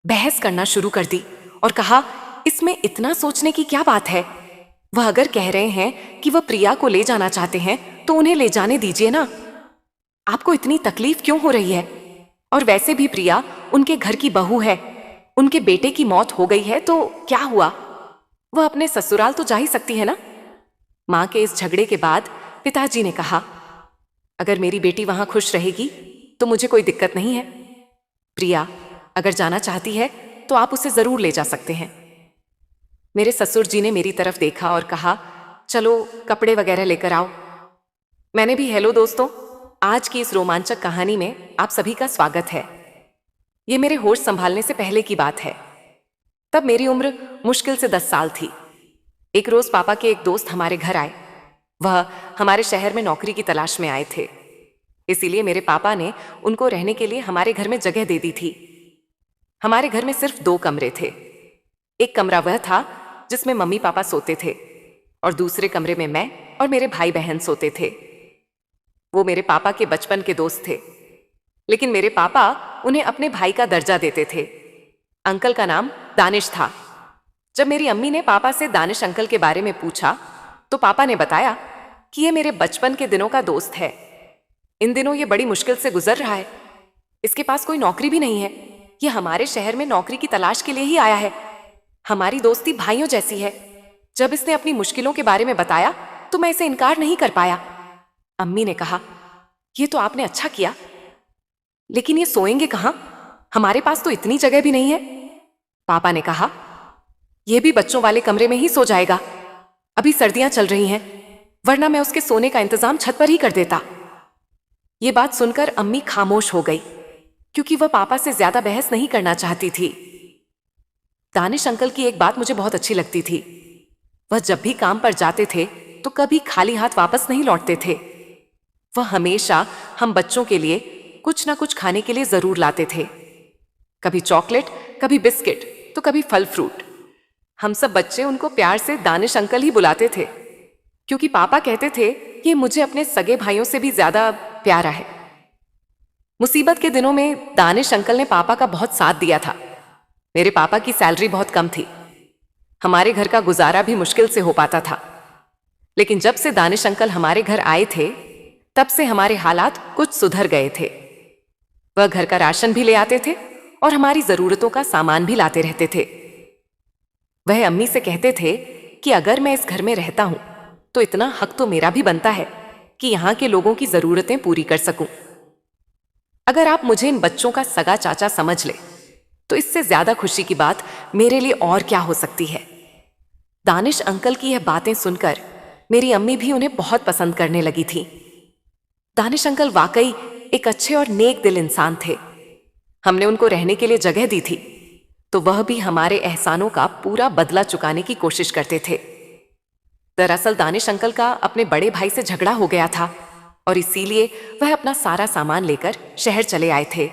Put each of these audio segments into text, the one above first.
बहस करना शुरू कर दी और कहा, इसमें इतना सोचने की क्या बात है? वह अगर कह रहे हैं कि वह प्रिया को ले जाना चाहते हैं तो उन्हें ले जाने दीजिए ना। आपको इतनी तकलीफ क्यों हो रही है? और वैसे भी प्रिया उनके घर की बहू है। उनके बेटे की मौत हो गई है तो क्या हुआ? वह अपने ससुराल तो जा ही सकती है ना। मां के इस झगड़े के बाद पिताजी ने कहा, अगर मेरी बेटी वहां खुश रहेगी तो मुझे कोई दिक्कत नहीं है। प्रिया अगर जाना चाहती है तो आप उसे जरूर ले जा सकते हैं। मेरे ससुर जी ने मेरी तरफ देखा और कहा, चलो कपड़े वगैरह लेकर आओ। मैंने भी हेलो दोस्तों, आज की इस रोमांचक कहानी में आप सभी का स्वागत है। ये मेरे होश संभालने से पहले की बात है। तब मेरी उम्र मुश्किल से 10 साल थी। एक रोज पापा के एक दोस्त हमारे घर आए। वह हमारे शहर में नौकरी की तलाश में आए थे, इसीलिए मेरे पापा ने उनको रहने के लिए हमारे घर में जगह दे दी थी। हमारे घर में सिर्फ 2 कमरे थे। एक कमरा वह था जिसमें मम्मी पापा सोते थे और दूसरे कमरे में मैं और मेरे भाई बहन सोते थे। वो मेरे पापा के बचपन के दोस्त थे, लेकिन मेरे पापा उन्हें अपने भाई का दर्जा देते थे। अंकल का नाम दानिश था। जब मेरी अम्मी ने पापा से दानिश अंकल के बारे में पूछा तो पापा ने बताया कि ये मेरे बचपन के दिनों का दोस्त है। इन दिनों ये बड़ी मुश्किल से गुजर रहा है। इसके पास कोई नौकरी भी नहीं है। ये हमारे शहर में नौकरी की तलाश के लिए ही आया है। हमारी दोस्ती भाइयों जैसी है। जब इसने अपनी मुश्किलों के बारे में बताया तो मैं इसे इनकार नहीं कर पाया। अम्मी ने कहा, ये तो आपने अच्छा किया, लेकिन ये सोएंगे कहां? हमारे पास तो इतनी जगह भी नहीं है। पापा ने कहा, यह भी बच्चों वाले कमरे में ही सो जाएगा। अभी सर्दियां चल रही हैं, वरना मैं उसके सोने का इंतजाम छत पर ही कर देता। ये बात सुनकर अम्मी खामोश हो गई, क्योंकि वह पापा से ज्यादा बहस नहीं करना चाहती थी। दानिश अंकल की एक बात मुझे बहुत अच्छी लगती थी। वह जब भी काम पर जाते थे तो कभी खाली हाथ वापस नहीं लौटते थे। वह हमेशा हम बच्चों के लिए कुछ ना कुछ खाने के लिए जरूर लाते थे। कभी चॉकलेट, कभी बिस्किट, तो कभी फल फ्रूट। हम सब बच्चे उनको प्यार से दानिश अंकल ही बुलाते थे, क्योंकि पापा कहते थे कि मुझे अपने सगे भाइयों से भी ज्यादा प्यारा है। मुसीबत के दिनों में दानिश अंकल ने पापा का बहुत साथ दिया था। मेरे पापा की सैलरी बहुत कम थी। हमारे घर का गुजारा भी मुश्किल से हो पाता था। लेकिन जब से दानिश अंकल हमारे घर आए थे, तब से हमारे हालात कुछ सुधर गए थे। वह घर का राशन भी ले आते थे और हमारी जरूरतों का सामान भी लाते रहते थे। वह अम्मी से कहते थे कि अगर मैं इस घर में रहता हूं तो इतना हक तो मेरा भी बनता है कि यहां के लोगों की जरूरतें पूरी कर सकूं। अगर आप मुझे इन बच्चों का सगा चाचा समझ ले तो इससे ज्यादा खुशी की बात मेरे लिए और क्या हो सकती है। दानिश अंकल की यह बातें सुनकर मेरी अम्मी भी उन्हें बहुत पसंद करने लगी थी। दानिश अंकल वाकई एक अच्छे और नेक दिल इंसान थे। हमने उनको रहने के लिए जगह दी थी तो वह भी हमारे एहसानों का पूरा बदला चुकाने की कोशिश करते थे। दरअसल दानिश अंकल का अपने बड़े भाई से झगड़ा हो गया था और इसीलिए वह अपना सारा सामान लेकर शहर चले आए थे।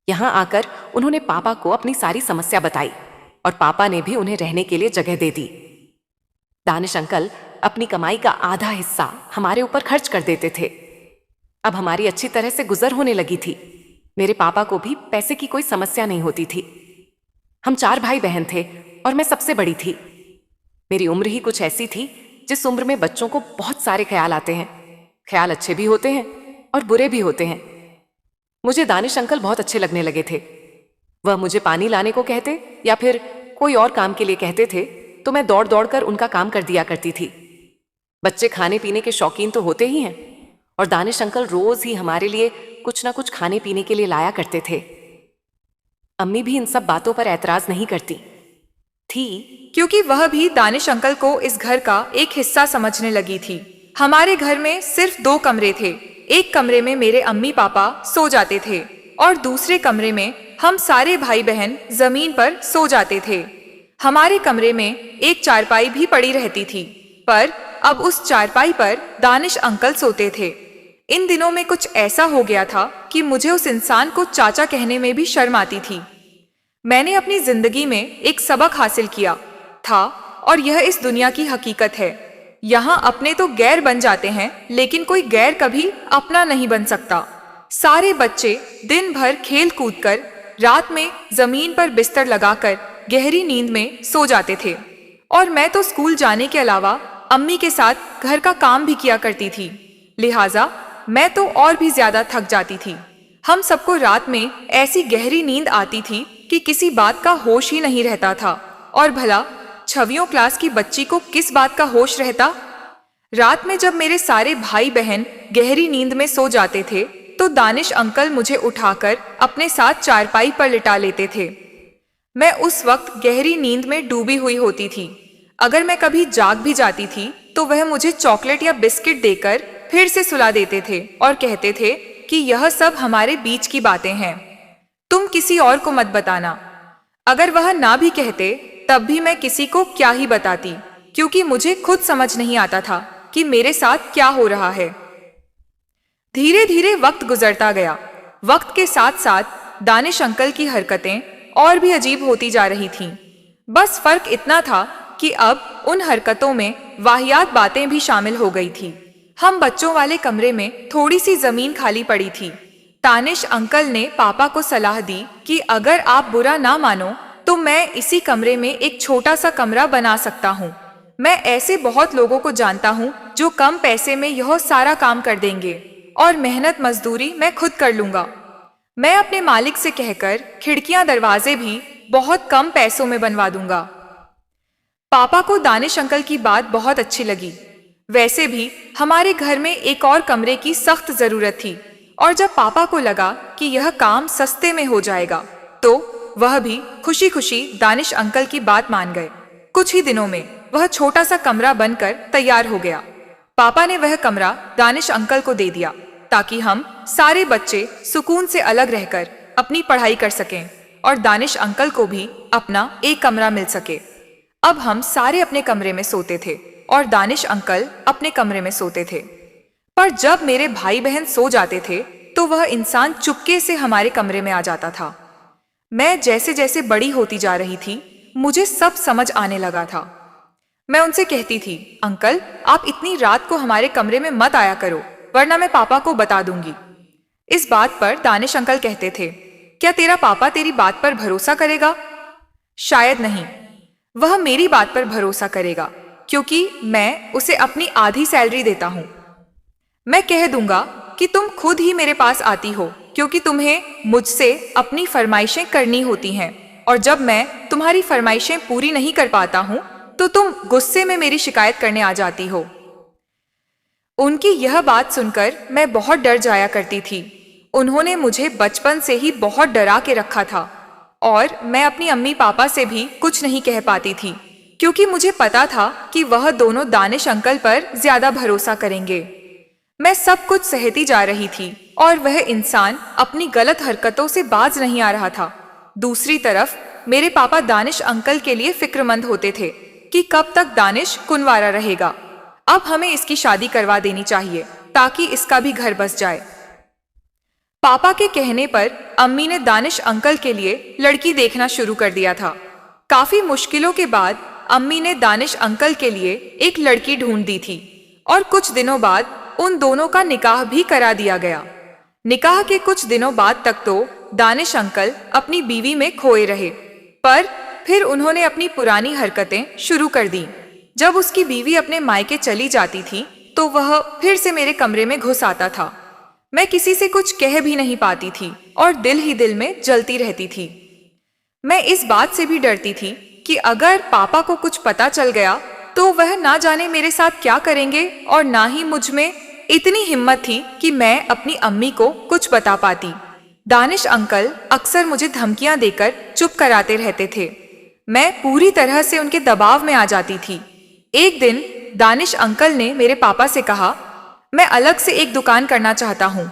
यहां आकर उन्होंने पापा को अपनी सारी समस्या बताई और पापा ने भी उन्हें रहने के लिए जगह दे दी। दानिश अंकल अपनी कमाई का आधा हिस्सा हमारे ऊपर खर्च कर देते थे। अब हमारी अच्छी तरह से गुजर होने लगी थी। मेरे पापा को भी पैसे की कोई समस्या नहीं होती थी। हम 4 भाई बहन थे और मैं सबसे बड़ी थी। मेरी उम्र ही कुछ ऐसी थी जिस उम्र में बच्चों को बहुत सारे ख्याल आते हैं। ख्याल अच्छे भी होते हैं और बुरे भी होते हैं। मुझे दानिश अंकल बहुत अच्छे लगने लगे थे। वह मुझे पानी लाने को कहते या फिर कोई और काम के लिए कहते थे तो मैं दौड़ दौड़ कर उनका काम कर दिया करती थी। बच्चे खाने पीने के शौकीन तो होते ही हैं और दानिश अंकल रोज ही हमारे लिए कुछ ना कुछ खाने पीने के लिए लाया करते थे। अम्मी भी इन सब बातों पर ऐतराज नहीं करती थी, क्योंकि वह भी दानिश अंकल को इस घर का एक हिस्सा समझने लगी थी। हमारे घर में सिर्फ 2 कमरे थे। एक कमरे में मेरे अम्मी पापा सो जाते थे और दूसरे कमरे में हम सारे भाई बहन जमीन पर सो जाते थे। हमारे कमरे में एक चारपाई भी पड़ी रहती थी, पर अब उस चारपाई पर दानिश अंकल सोते थे। इन दिनों में कुछ ऐसा हो गया था कि मुझे उस इंसान को चाचा कहने में भी शर्म आती थी। मैंने अपनी जिंदगी में एक सबक हासिल किया था और यह इस दुनिया की हकीकत है। यहाँ अपने तो गैर बन जाते हैं, लेकिन कोई गैर कभी अपना नहीं बन सकता। सारे बच्चे दिन भर खेल कूद कर रात में जमीन पर बिस्तर लगाकर गहरी नींद में सो जाते थे। और मैं तो स्कूल जाने के अलावा अम्मी के साथ घर का काम भी किया करती थी, लिहाजा मैं तो और भी ज्यादा थक जाती थी। हम सबको रात में ऐसी गहरी नींद आती थी कि किसी बात का होश ही नहीं रहता था। और भला 6वीं क्लास की बच्ची को किस बात का होश रहता। रात में जब मेरे सारे भाई बहन गहरी नींद में सो जाते थे तो दानिश अंकल मुझे उठाकर अपने साथ चारपाई पर लिटा लेते थे। मैं उस वक्त गहरी नींद में डूबी हुई होती थी। अगर मैं कभी जाग भी जाती थी तो वह मुझे चॉकलेट या बिस्किट देकर फिर से सुला देते थे और कहते थे कि यह सब हमारे बीच की बातें हैं, तुम किसी और को मत बताना। अगर वह ना भी कहते तब भी मैं किसी को क्या ही बताती, क्योंकि मुझे खुद समझ नहीं आता था कि मेरे साथ क्या हो रहा है। धीरे धीरे वक्त गुजरता गया। वक्त के साथ साथ दानिश अंकल की हरकतें और भी अजीब होती जा रही थीं। बस फर्क इतना था कि अब उन हरकतों में वाहियात बातें भी शामिल हो गई थी। हम बच्चों वाले कमरे में थोड़ी सी जमीन खाली पड़ी थी। दानिश अंकल ने पापा को सलाह दी कि अगर आप बुरा ना मानो तो मैं इसी कमरे में एक छोटा सा कमरा बना सकता हूँ। मैं ऐसे बहुत लोगों को जानता हूँ जो कम पैसे में यह सारा काम कर देंगे और मेहनत मजदूरी मैं खुद कर लूंगा। मैं अपने मालिक से कहकर खिड़कियां दरवाजे भी बहुत कम पैसों में बनवा दूंगा। पापा को दानिश अंकल की बात बहुत अच्छी लगी। वैसे भी हमारे घर में एक और कमरे की सख्त जरूरत थी और जब पापा को लगा कि यह काम सस्ते में हो जाएगा तो वह भी खुशी खुशी दानिश अंकल की बात मान गए। कुछ ही दिनों में वह छोटा सा कमरा बनकर तैयार हो गया। पापा ने वह कमरा दानिश अंकल को दे दिया ताकि हम सारे बच्चे सुकून से अलग रहकर अपनी पढ़ाई कर सकें और दानिश अंकल को भी अपना एक कमरा मिल सके। अब हम सारे अपने कमरे में सोते थे और दानिश अंकल अपने कमरे में सोते थे। पर जब मेरे भाई बहन सो जाते थे तो वह इंसान चुपके से हमारे कमरे में आ जाता था। मैं जैसे जैसे बड़ी होती जा रही थी मुझे सब समझ आने लगा था। मैं उनसे कहती थी, अंकल आप इतनी रात को हमारे कमरे में मत आया करो वरना मैं पापा को बता दूंगी। इस बात पर दानिश अंकल कहते थे, क्या तेरा पापा तेरी बात पर भरोसा करेगा? शायद नहीं, वह मेरी बात पर भरोसा करेगा क्योंकि मैं उसे अपनी आधी सैलरी देता हूं। मैं कह दूंगा कि तुम खुद ही मेरे पास आती हो क्योंकि तुम्हें मुझसे अपनी फरमाइशें करनी होती हैं और जब मैं तुम्हारी फरमाइशें पूरी नहीं कर पाता हूं तो तुम गुस्से में मेरी शिकायत करने आ जाती हो। उनकी यह बात सुनकर मैं बहुत डर जाया करती थी। उन्होंने मुझे बचपन से ही बहुत डरा के रखा था और मैं अपनी अम्मी पापा से भी कुछ नहीं कह पाती थी क्योंकि मुझे पता था कि वह दोनों दानिश अंकल पर ज्यादा भरोसा करेंगे। मैं सब कुछ सहती जा रही थी और वह इंसान अपनी गलत हरकतों से बाज नहीं आ रहा था। दूसरी तरफ मेरे पापा दानिश अंकल के लिए फिक्रमंद होते थे कि कब तक दानिश कुंवारा रहेगा। अब हमें इसकी शादी करवा देनी चाहिए ताकि इसका भी घर बस जाए। पापा के कहने पर अम्मी ने दानिश अंकल के लिए लड़की देखना शुरू कर दिया था। काफी मुश्किलों के बाद अम्मी ने दानिश अंकल के लिए एक लड़की ढूंढ दी थी और कुछ दिनों बाद उन दोनों का निकाह भी करा दिया गया। निकाह के कुछ दिनों बाद तक तो दानिश अंकल अपनी बीवी में खोए रहे, पर फिर उन्होंने अपनी पुरानी हरकतें शुरू कर दी। जब उसकी बीवी अपने मायके चली जाती थी तो वह फिर से मेरे कमरे में घुस आता था। मैं किसी से कुछ कह भी नहीं पाती थी और दिल ही दिल में जलती रहती थी। मैं इस बात से भी डरती थी कि अगर पापा को कुछ पता चल गया तो वह ना जाने मेरे साथ क्या करेंगे और ना ही मुझ में इतनी हिम्मत थी कि मैं अपनी अम्मी को कुछ बता पाती। दानिश अंकल अक्सर मुझे धमकियां देकर चुप कराते रहते थे। मैं पूरी तरह से उनके दबाव में आ जाती थी। एक दिन दानिश अंकल ने मेरे पापा से कहा, मैं अलग से एक दुकान करना चाहता हूँ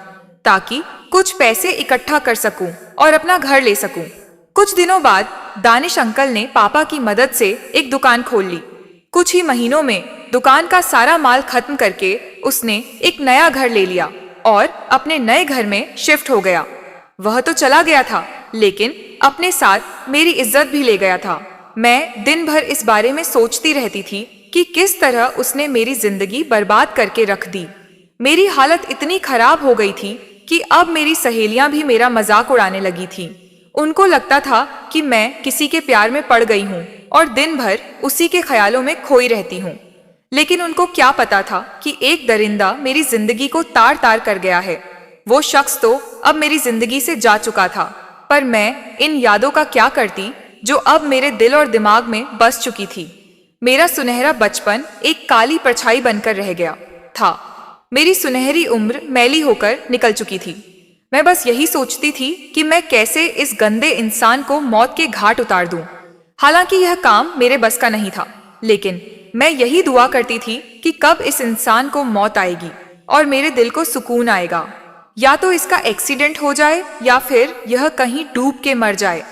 ताकि कुछ पैसे इकट्ठा कर सकूं और अपना घर ले सकूं। कुछ दिनों बाद दानिश अंकल ने पापा की मदद से एक दुकान खोल ली। कुछ ही महीनों में दुकान का सारा माल खत्म करके उसने एक नया घर ले लिया और अपने नए घर में शिफ्ट हो गया। वह तो चला गया था लेकिन अपने साथ मेरी इज्जत भी ले गया था। मैं दिन भर इस बारे में सोचती रहती थी कि किस तरह उसने मेरी जिंदगी बर्बाद करके रख दी। मेरी हालत इतनी खराब हो गई थी कि अब मेरी सहेलियां भी मेरा मजाक उड़ाने लगी थी। उनको लगता था कि मैं किसी के प्यार में पड़ गई हूँ और दिन भर उसी के ख्यालों में खोई रहती हूँ। लेकिन उनको क्या पता था कि एक दरिंदा मेरी जिंदगी को तार तार कर गया है। वो शख्स तो अब मेरी जिंदगी से जा चुका था, पर मैं इन यादों का क्या करती जो अब मेरे दिल और दिमाग में बस चुकी थी। मेरा सुनहरा बचपन एक काली परछाई बनकर रह गया था। मेरी सुनहरी उम्र मैली होकर निकल चुकी थी। मैं बस यही सोचती थी कि मैं कैसे इस गंदे इंसान को मौत के घाट उतार दूं। हालांकि यह काम मेरे बस का नहीं था, लेकिन मैं यही दुआ करती थी कि कब इस इंसान को मौत आएगी और मेरे दिल को सुकून आएगा। या तो इसका एक्सीडेंट हो जाए या फिर यह कहीं डूब के मर जाए।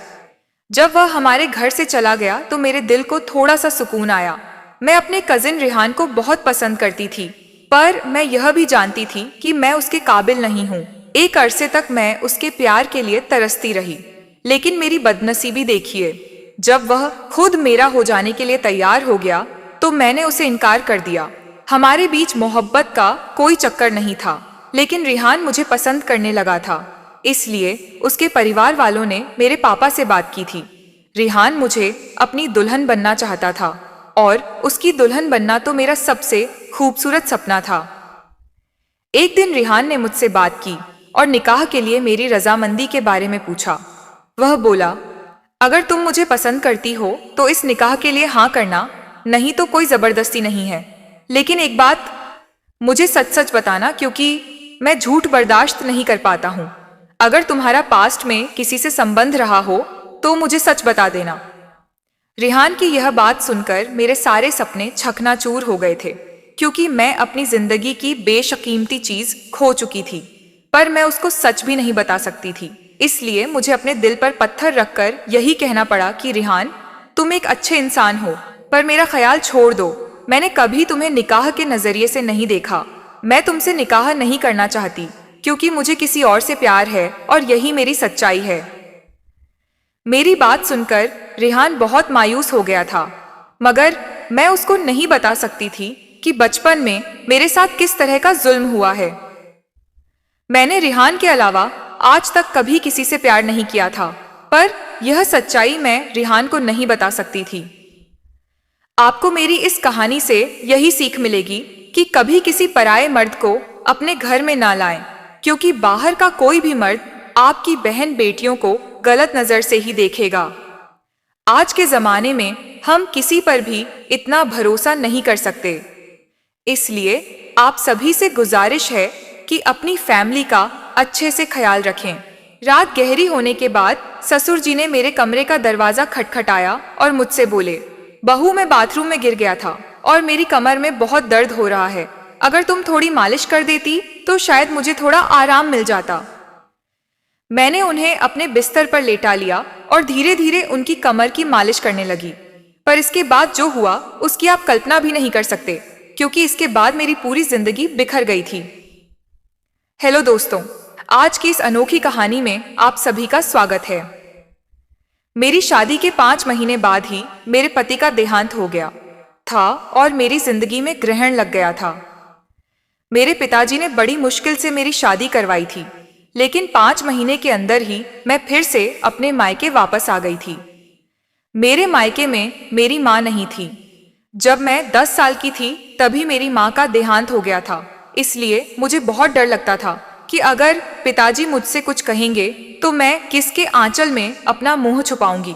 जब वह हमारे घर से चला गया तो मेरे दिल को थोड़ा सा सुकून आया। मैं अपने कजिन रिहान को बहुत पसंद करती थी, पर मैं यह भी जानती थी कि मैं उसके काबिल नहीं हूँ। एक अरसे तक मैं उसके प्यार के लिए तरसती रही, लेकिन मेरी बदनसीबी देखिए, जब वह खुद मेरा हो जाने के लिए तैयार हो गया तो मैंने उसे इनकार कर दिया। हमारे बीच मोहब्बत का कोई चक्कर नहीं था, लेकिन रिहान मुझे पसंद करने लगा था। इसलिए उसके परिवार वालों ने मेरे पापा से बात की थी। रिहान मुझे अपनी दुल्हन बनना चाहता था और उसकी दुल्हन बनना तो मेरा सबसे खूबसूरत सपना था। एक दिन रिहान ने मुझसे बात की और निकाह के लिए मेरी रजामंदी के बारे में पूछा। वह बोला, अगर तुम मुझे पसंद करती हो तो इस निकाह के लिए हाँ करना, नहीं तो कोई जबरदस्ती नहीं है। लेकिन एक बात, मुझे सच सच बताना, क्योंकि मैं झूठ बर्दाश्त नहीं कर पाता हूँ। अगर तुम्हारा पास्ट में किसी से संबंध रहा हो तो मुझे सच बता देना। रिहान की यह बात सुनकर मेरे सारे सपने छकनाचूर हो गए थे, क्योंकि मैं अपनी जिंदगी की बेशकीमती चीज खो चुकी थी, पर मैं उसको सच भी नहीं बता सकती थी। इसलिए मुझे अपने दिल पर पत्थर रखकर यही कहना पड़ा कि रिहान, तुम एक अच्छे इंसान हो, पर मेरा ख्याल छोड़ दो। मैंने कभी तुम्हें निकाह के नजरिए से नहीं देखा। मैं तुमसे निकाह नहीं करना चाहती, क्योंकि मुझे किसी और से प्यार है और यही मेरी सच्चाई है। मेरी बात सुनकर रिहान बहुत मायूस हो गया था, मगर मैं उसको नहीं बता सकती थी कि बचपन में मेरे साथ किस तरह का जुल्म हुआ है। मैंने रिहान के अलावा आज तक कभी किसी से प्यार नहीं किया था, पर यह सच्चाई मैं रिहान को नहीं बता सकती थी। आपको मेरी इस कहानी से यही सीख मिलेगी कि कभी किसी पराये मर्द को अपने घर में ना लाएं, क्योंकि बाहर का कोई भी मर्द आपकी बहन बेटियों को गलत नजर से ही देखेगा। आज के जमाने में हम किसी पर भी इतना भरोसा नहीं कर सकते। इसलिए आप सभी से गुजारिश है कि अपनी फैमिली का अच्छे से ख्याल रखें। रात गहरी होने के बाद ससुर जी ने मेरे कमरे का दरवाजा खटखटाया और मुझसे बोले, बहू, मैं बाथरूम में गिर गया था और मेरी कमर में बहुत दर्द हो रहा है। अगर तुम थोड़ी मालिश कर देती तो शायद मुझे थोड़ा आराम मिल जाता। मैंने उन्हें अपने बिस्तर पर लेटा लिया और धीरे धीरे उनकी कमर की मालिश करने लगी। पर इसके बाद जो हुआ उसकी आप कल्पना भी नहीं कर सकते, क्योंकि इसके बाद मेरी पूरी जिंदगी बिखर गई थी। हेलो दोस्तों, आज की इस अनोखी कहानी में आप सभी का स्वागत है। मेरी शादी के 5 महीने बाद ही मेरे पति का देहांत हो गया था और मेरी जिंदगी में ग्रहण लग गया था। मेरे पिताजी ने बड़ी मुश्किल से मेरी शादी करवाई थी, लेकिन 5 महीने के अंदर ही मैं फिर से अपने मायके वापस आ गई थी। मेरे मायके में मेरी माँ नहीं थी। जब मैं 10 साल की थी तभी मेरी माँ का देहांत हो गया था। इसलिए मुझे बहुत डर लगता था कि अगर पिताजी मुझसे कुछ कहेंगे तो मैं किसके आंचल में अपना मुंह छुपाऊंगी।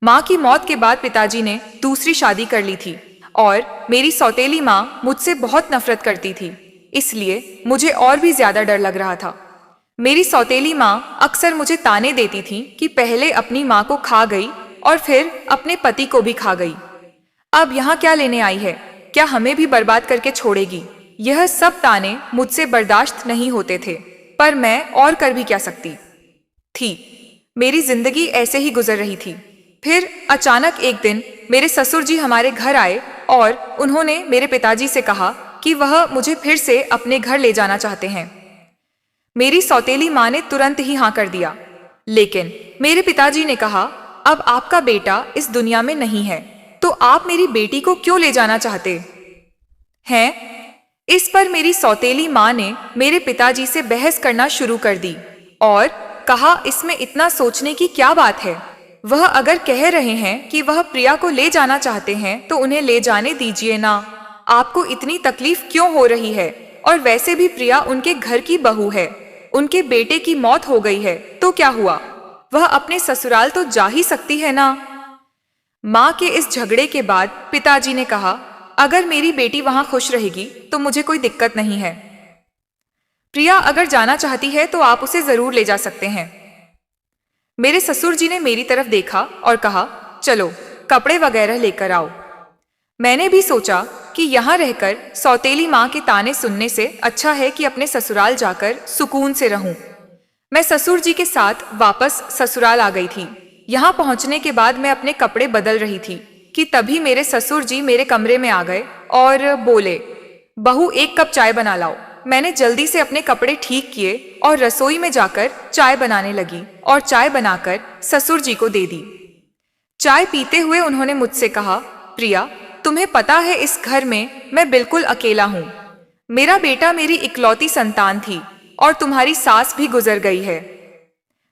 माँ की मौत के बाद पिताजी ने दूसरी शादी कर ली थी और मेरी सौतेली माँ मुझसे बहुत नफरत करती थी, इसलिए मुझे और भी ज्यादा डर लग रहा था। मेरी सौतेली माँ अक्सर मुझे ताने देती थी कि पहले अपनी माँ को खा गई और फिर अपने पति को भी खा गई। अब यहाँ क्या लेने आई है? क्या हमें भी बर्बाद करके छोड़ेगी? यह सब ताने मुझसे बर्दाश्त नहीं होते थे, पर मैं और कर भी क्या सकती थी। मेरी जिंदगी ऐसे ही गुजर रही थी। फिर अचानक एक दिन मेरे ससुर जी हमारे घर आए और उन्होंने मेरे पिताजी से कहा कि वह मुझे फिर से अपने घर ले जाना चाहते हैं। मेरी सौतेली माँ ने तुरंत ही हाँ कर दिया, लेकिन मेरे पिताजी ने कहा, अब आपका बेटा इस दुनिया में नहीं है, तो आप मेरी बेटी को क्यों ले जाना चाहते हैं? इस पर मेरी सौतेली माँ ने मेरे पिताजी से बहस करना शुरू कर दी और कहा, इसमें इतना सोचने की क्या बात है? वह अगर कह रहे हैं कि वह प्रिया को ले जाना चाहते हैं तो उन्हें ले जाने दीजिए ना। आपको इतनी तकलीफ क्यों हो रही है? और वैसे भी प्रिया उनके घर की बहू है। उनके बेटे की मौत हो गई है तो क्या हुआ? वह अपने ससुराल तो जा ही सकती है ना। माँ के इस झगड़े के बाद पिताजी ने कहा, अगर मेरी बेटी वहां खुश रहेगी तो मुझे कोई दिक्कत नहीं है। प्रिया अगर जाना चाहती है तो आप उसे जरूर ले जा सकते हैं। मेरे ससुर जी ने मेरी तरफ देखा और कहा, चलो कपड़े वगैरह लेकर आओ। मैंने भी सोचा कि यहाँ रहकर सौतेली माँ के ताने सुनने से अच्छा है कि अपने ससुराल जाकर सुकून से रहूं। मैं ससुर जी के साथ वापस ससुराल आ गई थी। यहाँ पहुँचने के बाद मैं अपने कपड़े बदल रही थी कि तभी मेरे ससुर जी मेरे कमरे में आ गए और बोले, बहू एक कप चाय बना लाओ। मैंने जल्दी से अपने कपड़े ठीक किए और रसोई में जाकर चाय बनाने लगी और चाय बनाकर ससुर जी को दे दी। चाय पीते हुए उन्होंने मुझसे कहा, प्रिया तुम्हें पता है इस घर में मैं बिल्कुल अकेला हूँ। मेरा बेटा मेरी इकलौती संतान थी और तुम्हारी सास भी गुजर गई है।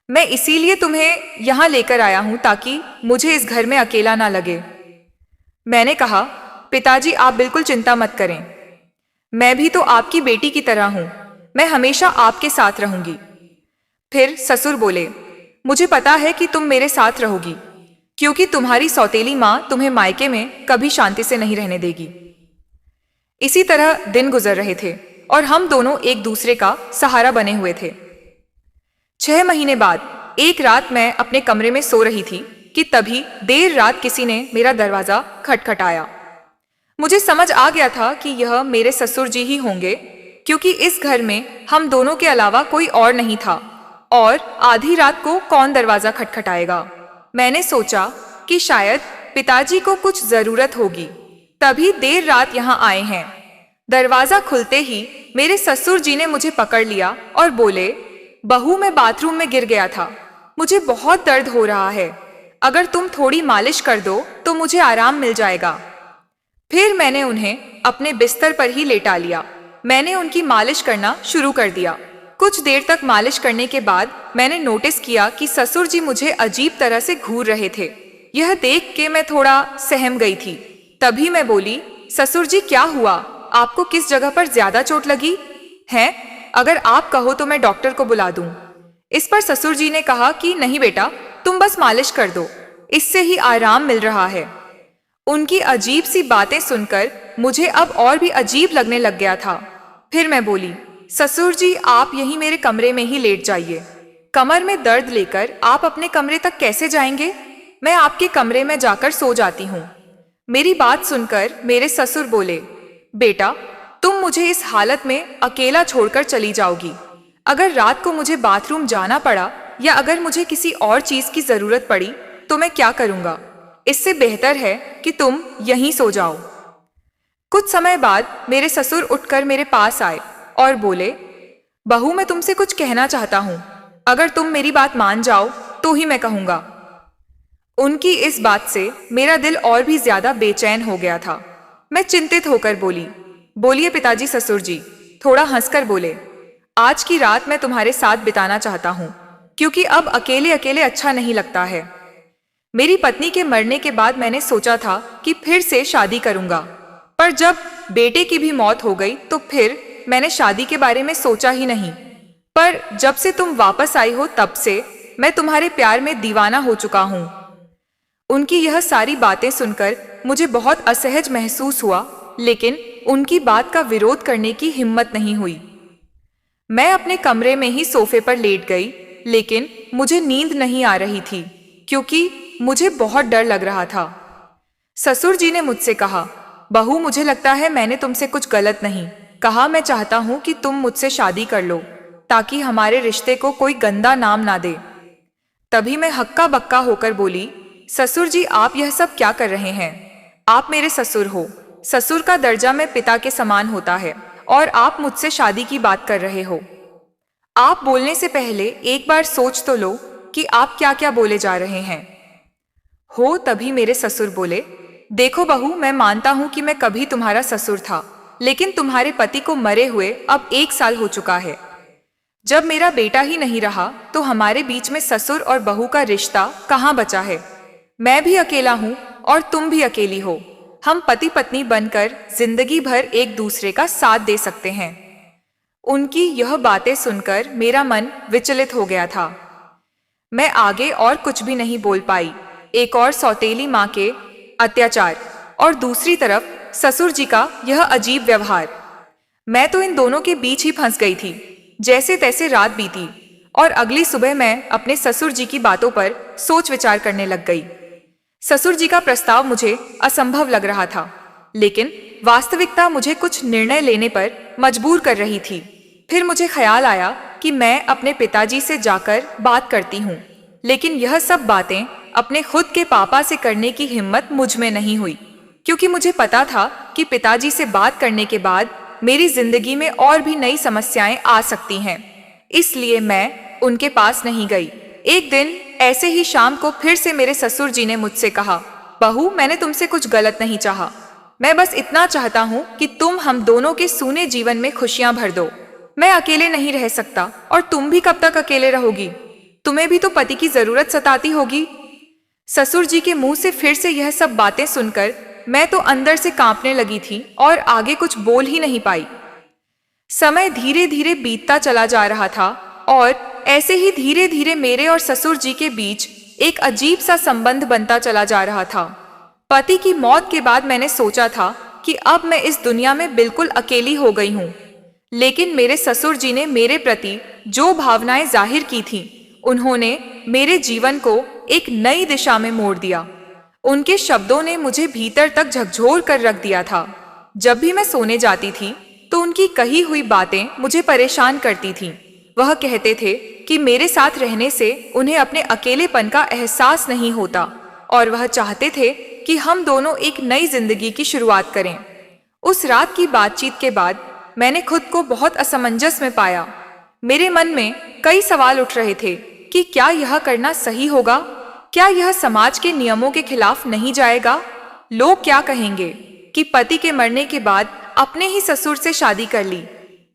मैं इसीलिए तुम्हें यहाँ लेकर आया हूँ ताकि मुझे इस घर में अकेला ना लगे। मैंने कहा, पिताजी आप बिल्कुल चिंता मत करें, मैं भी तो आपकी बेटी की तरह हूं, मैं हमेशा आपके साथ रहूंगी। फिर ससुर बोले, मुझे पता है कि तुम मेरे साथ रहोगी क्योंकि तुम्हारी सौतेली माँ तुम्हें मायके में कभी शांति से नहीं रहने देगी। इसी तरह दिन गुजर रहे थे और हम दोनों एक दूसरे का सहारा बने हुए थे। 6 महीने बाद एक रात मैं अपने कमरे में सो रही थी कि तभी देर रात किसी ने मेरा दरवाजा खटखटाया। मुझे समझ आ गया था कि यह मेरे ससुर जी ही होंगे क्योंकि इस घर में हम दोनों के अलावा कोई और नहीं था और आधी रात को कौन दरवाजा खटखटाएगा। मैंने सोचा कि शायद पिताजी को कुछ जरूरत होगी, तभी देर रात यहाँ आए हैं। दरवाजा खुलते ही मेरे ससुर जी ने मुझे पकड़ लिया और बोले, बहू मैं बाथरूम में गिर गया था, मुझे बहुत दर्द हो रहा है, अगर तुम थोड़ी मालिश कर दो तो मुझे आराम मिल जाएगा। फिर मैंने उन्हें अपने बिस्तर पर ही लेटा लिया। मैंने उनकी मालिश करना शुरू कर दिया। कुछ देर तक मालिश करने के बाद मैंने नोटिस किया कि ससुर जी मुझे अजीब तरह से घूर रहे थे। यह देख के मैं थोड़ा सहम गई थी। तभी मैं बोली, ससुर जी क्या हुआ? आपको किस जगह पर ज्यादा चोट लगी है? अगर आप कहो तो मैं डॉक्टर को बुला दूं। इस पर ससुर जी ने कहा कि नहीं बेटा, तुम बस मालिश कर दो, इससे ही आराम मिल रहा है। उनकी अजीब सी बातें सुनकर मुझे अब और भी अजीब लगने लग गया था। फिर मैं बोली, ससुर जी आप यहीं मेरे कमरे में ही लेट जाइए। कमर में दर्द लेकर आप अपने कमरे तक कैसे जाएंगे? मैं आपके कमरे में जाकर सो जाती हूँ। मेरी बात सुनकर मेरे ससुर बोले, बेटा तुम मुझे इस हालत में अकेला छोड़कर चली जाओगी। अगर रात को मुझे बाथरूम जाना पड़ा या अगर मुझे किसी और चीज की जरूरत पड़ी तो मैं क्या करूँगा? इससे बेहतर है कि तुम यहीं सो जाओ। कुछ समय बाद मेरे ससुर उठकर मेरे पास आए और बोले, बहू मैं तुमसे कुछ कहना चाहता हूं, अगर तुम मेरी बात मान जाओ तो ही मैं कहूंगा। उनकी इस बात से मेरा दिल और भी ज्यादा बेचैन हो गया था। मैं चिंतित होकर बोली, बोलिए पिताजी। ससुर जी थोड़ा हंसकर बोले, आज की रात मैं तुम्हारे साथ बिताना चाहता हूं क्योंकि अब अकेले अकेले अच्छा नहीं लगता है। मेरी पत्नी के मरने के बाद मैंने सोचा था कि फिर से शादी करूंगा, पर जब बेटे की भी मौत हो गई तो फिर मैंने शादी के बारे में सोचा ही नहीं। पर जब से तुम वापस आई हो तब से मैं तुम्हारे प्यार में दीवाना हो चुका हूं। उनकी यह सारी बातें सुनकर मुझे बहुत असहज महसूस हुआ, लेकिन उनकी बात का विरोध करने की हिम्मत नहीं हुई। मैं अपने कमरे में ही सोफे पर लेट गई, लेकिन मुझे नींद नहीं आ रही थी क्योंकि मुझे बहुत डर लग रहा था। ससुर जी ने मुझसे कहा, बहू मुझे लगता है मैंने तुमसे कुछ गलत नहीं कहा। मैं चाहता हूं कि तुम मुझसे शादी कर लो ताकि हमारे रिश्ते को कोई गंदा नाम ना दे। तभी मैं हक्का बक्का होकर बोली, ससुर जी आप यह सब क्या कर रहे हैं? आप मेरे ससुर हो। ससुर का दर्जा में पिता के समान होता है और आप मुझसे शादी की बात कर रहे हो। आप बोलने से पहले एक बार सोच तो लो कि आप क्या क्या बोले जा रहे हैं हो। तभी मेरे ससुर बोले, देखो बहू मैं मानता हूं कि मैं कभी तुम्हारा ससुर था, लेकिन तुम्हारे पति को मरे हुए अब 1 साल हो चुका है। जब मेरा बेटा ही नहीं रहा तो हमारे बीच में ससुर और बहू का रिश्ता कहाँ बचा है। मैं भी अकेला हूँ और तुम भी अकेली हो। हम पति पत्नी बनकर जिंदगी भर एक दूसरे का साथ दे सकते हैं। उनकी यह बातें सुनकर मेरा मन विचलित हो गया था। मैं आगे और कुछ भी नहीं बोल पाई। एक और सौतेली माँ के अत्याचार और दूसरी तरफ ससुर जी का यह अजीब व्यवहार। मैं तो इन दोनों के बीच ही फंस गई थी। जैसे तैसे रात बीती और अगली सुबह मैं अपने ससुर जी की बातों पर सोच विचार करने लग गई। ससुर जी का प्रस्ताव मुझे असंभव लग रहा था, लेकिन वास्तविकता मुझे कुछ निर्णय लेने पर मजबूर कर रही थी। फिर मुझे ख्याल आया कि मैं अपने पिताजी से जाकर बात करती हूँ, लेकिन यह सब बातें अपने खुद के पापा से करने की हिम्मत मुझ में नहीं हुई, क्योंकि मुझे पता था कि पिताजी से बात करने के बाद मेरी जिंदगी में और भी नई समस्याएं आ सकती हैं। इसलिए मैं उनके पास नहीं गई। एक दिन ऐसे ही शाम को फिर से मेरे ससुर जी ने मुझसे कहा, बहू, मैंने तुमसे कुछ गलत नहीं चाहा। मैं बस इतना चाहता हूँ कि तुम हम दोनों के सूने जीवन में खुशियां भर दो। मैं अकेले नहीं रह सकता और तुम भी कब तक अकेले रहोगी? तुम्हें भी तो पति की जरूरत सताती होगी। ससुर जी के मुंह से फिर से यह सब बातें सुनकर मैं तो अंदर से कांपने लगी थी और आगे कुछ बोल ही नहीं पाई। समय धीरे धीरे बीतता चला जा रहा था और ऐसे ही धीरे धीरे मेरे और ससुर जी के बीच एक अजीब सा संबंध बनता चला जा रहा था। पति की मौत के बाद मैंने सोचा था कि अब मैं इस दुनिया में बिल्कुल अकेली हो गई हूँ, लेकिन मेरे ससुर जी ने मेरे प्रति जो भावनाएं जाहिर की थीं, उन्होंने मेरे जीवन को एक नई दिशा में मोड़ दिया। उनके शब्दों ने मुझे भीतर तक झकझोर कर रख दिया था। जब भी मैं सोने जाती थी तो उनकी कही हुई बातें मुझे परेशान करती थीं। वह कहते थे कि मेरे साथ रहने से उन्हें अपने अकेलेपन का एहसास नहीं होता और वह चाहते थे कि हम दोनों एक नई जिंदगी की शुरुआत करें। उस रात की बातचीत के बाद मैंने खुद को बहुत असमंजस में पाया। मेरे मन में कई सवाल उठ रहे थे कि क्या यह करना सही होगा? क्या यह समाज के नियमों के खिलाफ नहीं जाएगा? लोग क्या कहेंगे कि पति के मरने के बाद अपने ही ससुर से शादी कर ली?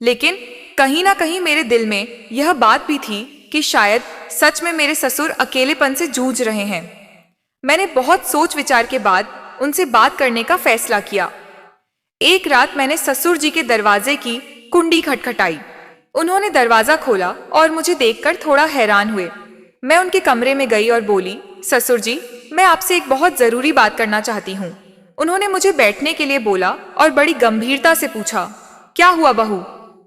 लेकिन कहीं ना कहीं मेरे दिल में यह बात भी थी कि शायद सच में मेरे ससुर अकेलेपन से जूझ रहे हैं। मैंने बहुत सोच विचार के बाद उनसे बात करने का फैसला किया। एक रात मैंने ससुर जी के दरवाजे की कुंडी खटखटाई। उन्होंने दरवाजा खोला और मुझे देखकर थोड़ा हैरान हुए। मैं उनके कमरे में गई और बोली, ससुर जी, मैं आपसे एक बहुत जरूरी बात करना चाहती हूँ। उन्होंने मुझे बैठने के लिए बोला और बड़ी गंभीरता से पूछा, क्या हुआ बहू,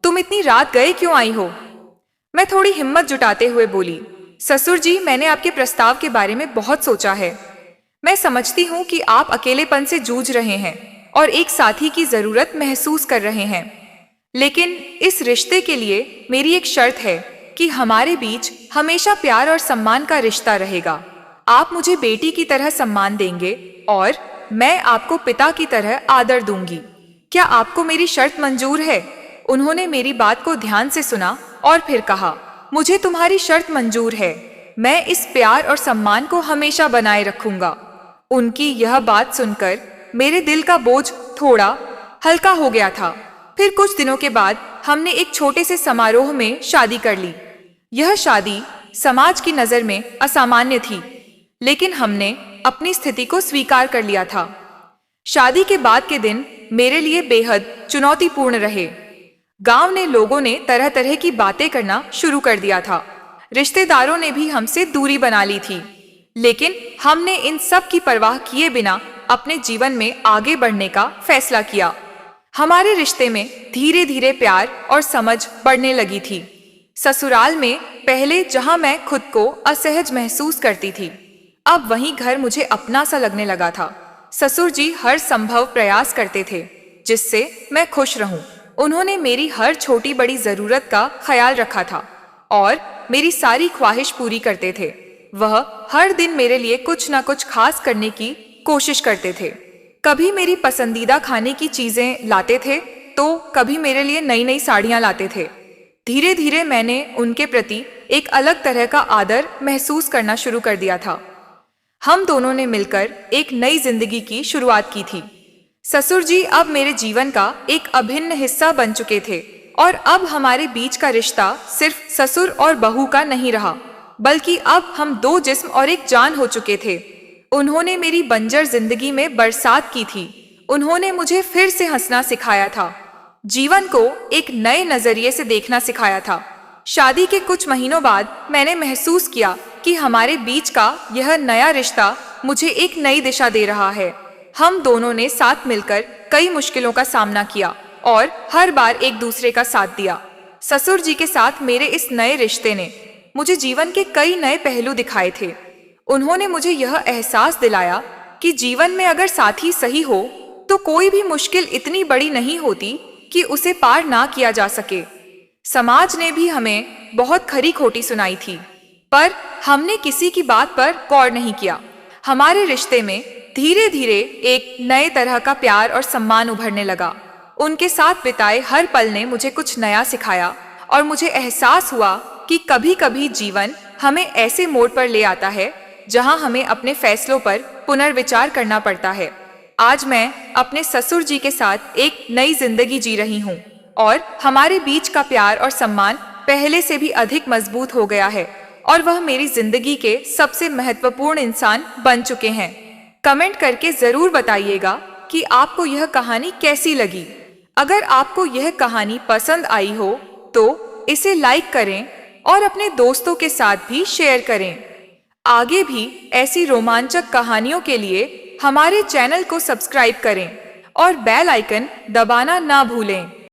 तुम इतनी रात गए क्यों आई हो? मैं थोड़ी हिम्मत जुटाते हुए बोली, ससुर जी, मैंने आपके प्रस्ताव के बारे में बहुत सोचा है। मैं समझती हूँ कि आप अकेलेपन से जूझ रहे हैं और एक साथी की जरूरत महसूस कर रहे हैं, लेकिन इस रिश्ते के लिए मेरी एक शर्त है कि हमारे बीच हमेशा प्यार और सम्मान का रिश्ता रहेगा। आप मुझे बेटी की तरह सम्मान देंगे और मैं आपको पिता की तरह आदर दूंगी। क्या आपको मेरी शर्त मंजूर है? उन्होंने मेरी बात को ध्यान से सुना और फिर कहा, मुझे तुम्हारी शर्त मंजूर है। मैं इस प्यार और सम्मान को हमेशा बनाए रखूंगा। उनकी यह बात सुनकर मेरे दिल का बोझ थोड़ा हल्का हो गया था। फिर कुछ दिनों के बाद हमने एक छोटे से समारोह में शादी कर ली। यह शादी समाज की नजर में असामान्य थी, लेकिन हमने अपनी स्थिति को स्वीकार कर लिया था। शादी के बाद के दिन मेरे लिए बेहद चुनौतीपूर्ण रहे। गांव ने लोगों ने तरह तरह की बातें करना शुरू कर दिया था। रिश्तेदारों ने भी हमसे दूरी बना ली थी, लेकिन हमने इन सब की परवाह किए बिना अपने जीवन में आगे बढ़ने का फैसला किया। हमारे रिश्ते में धीरे धीरे प्यार और समझ बढ़ने लगी थी। ससुराल में पहले जहां मैं खुद को असहज महसूस करती थी, अब वहीं घर मुझे अपना सा लगने लगा था। ससुर जी हर संभव प्रयास करते थे जिससे मैं खुश रहूं। उन्होंने मेरी हर छोटी बड़ी जरूरत का ख्याल रखा था और मेरी सारी ख्वाहिश पूरी करते थे। वह हर दिन मेरे लिए कुछ न कुछ खास करने की कोशिश करते थे। कभी मेरी पसंदीदा खाने की चीजें लाते थे तो कभी मेरे लिए नई नई साड़ियां लाते थे। धीरे धीरे मैंने उनके प्रति एक अलग तरह का आदर महसूस करना शुरू कर दिया था। हम दोनों ने मिलकर एक नई जिंदगी की शुरुआत की थी। ससुर जी अब मेरे जीवन का एक अभिन्न हिस्सा बन चुके थे और अब हमारे बीच का रिश्ता सिर्फ ससुर और बहू का नहीं रहा, बल्कि अब हम दो जिस्म और एक जान हो चुके थे। उन्होंने मेरी बंजर जिंदगी में बरसात की थी। उन्होंने मुझे फिर से हंसना सिखाया था, जीवन को एक नए नजरिए से देखना सिखाया था। शादी के कुछ महीनों बाद मैंने महसूस किया कि हमारे बीच का यह नया रिश्ता मुझे एक नई दिशा दे रहा है। हम दोनों ने साथ मिलकर कई मुश्किलों का सामना किया और हर बार एक दूसरे का साथ दिया। ससुर जी के साथ मेरे इस नए रिश्ते ने मुझे जीवन के कई नए पहलू दिखाए थे। उन्होंने मुझे यह एहसास दिलाया कि जीवन में अगर साथी सही हो तो कोई भी मुश्किल इतनी बड़ी नहीं होती कि उसे पार ना किया जा सके। समाज ने भी हमें बहुत खरी खोटी सुनाई थी, पर हमने किसी की बात पर गौर नहीं किया। हमारे रिश्ते में धीरे धीरे एक नए तरह का प्यार और सम्मान उभरने लगा। उनके साथ बिताए हर पल ने मुझे कुछ नया सिखाया और मुझे एहसास हुआ कि कभी कभी जीवन हमें ऐसे मोड़ पर ले आता है जहां हमें अपने फैसलों पर पुनर्विचार करना पड़ता है। आज मैं अपने ससुर जी के साथ एक नई जिंदगी जी रही हूँ और हमारे बीच का प्यार और सम्मान पहले से भी अधिक मजबूत हो गया है और वह मेरी जिंदगी के सबसे महत्वपूर्ण इंसान बन चुके हैं। कमेंट करके जरूर बताइएगा कि आपको यह कहानी कैसी लगी। अगर आपको यह कहानी पसंद आई हो तो इसे लाइक करें और अपने दोस्तों के साथ भी शेयर करें। आगे भी ऐसी रोमांचक कहानियों के लिए हमारे चैनल को सब्सक्राइब करें और बेल आइकन दबाना ना भूलें।